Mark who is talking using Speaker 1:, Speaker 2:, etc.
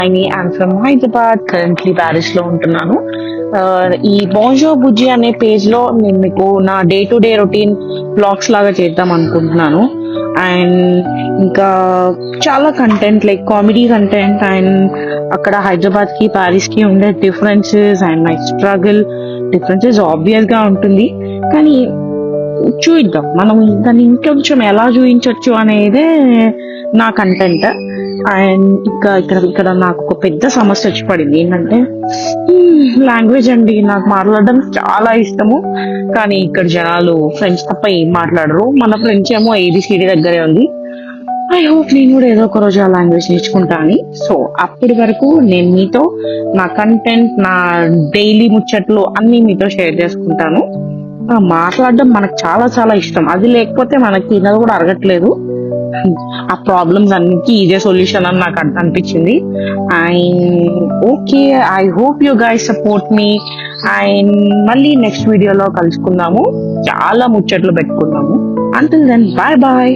Speaker 1: I'm from Hyderabad, currently Paris లో ఉంటున్నాను. ఈ బోంజో బుజ్జి అనే పేజ్ లో నేను మీకు నా day to day routine blogs లాగా చేద్దాం అనుకుంటున్నాను. అండ్ ఇంకా చాలా content like comedy content and అక్కడ హైదరాబాద్ కి ప్యారిస్ కి ఉండే differences and my struggle. Differences obvious గా ఉంటుంది, కానీ చూద్దాం మనం దాన్ని ఇంకొంచెం ఎలా చూపించవచ్చు అనేదే నా కంటెంట్. అండ్ ఇక్కడ నాకు ఒక పెద్ద సమస్య వచ్చి పడింది. ఏంటంటే లాంగ్వేజ్ అండి. నాకు మాట్లాడడం చాలా ఇష్టము, కానీ ఇక్కడ జనాలు ఫ్రెంచ్ తప్ప ఏం మాట్లాడరు. మన ఫ్రెంచ్ ఏమో ఏబిసిడి దగ్గరే ఉంది. ఐ హోప్ నేను కూడా ఏదో ఒక రోజు ఆ లాంగ్వేజ్ నేర్చుకుంటా అని. సో అప్పటి వరకు నేను మీతో నా కంటెంట్, నా డైలీ ముచ్చట్లు అన్ని మీతో షేర్ చేసుకుంటాను. మాట్లాడడం మనకు చాలా చాలా ఇష్టం. అది లేకపోతే మనకి తినదు కూడా అరగట్లేదు. ఆ ప్రాబ్లమ్స్ అన్నిటికీ ఇదే సొల్యూషన్ అని నాకు అనిపించింది. And okay, I hope you guys support me. And మళ్ళీ నెక్స్ట్ వీడియోలో కలుసుకుందాము, చాలా ముచ్చట్లు పెట్టుకుందాము. Until then, bye bye.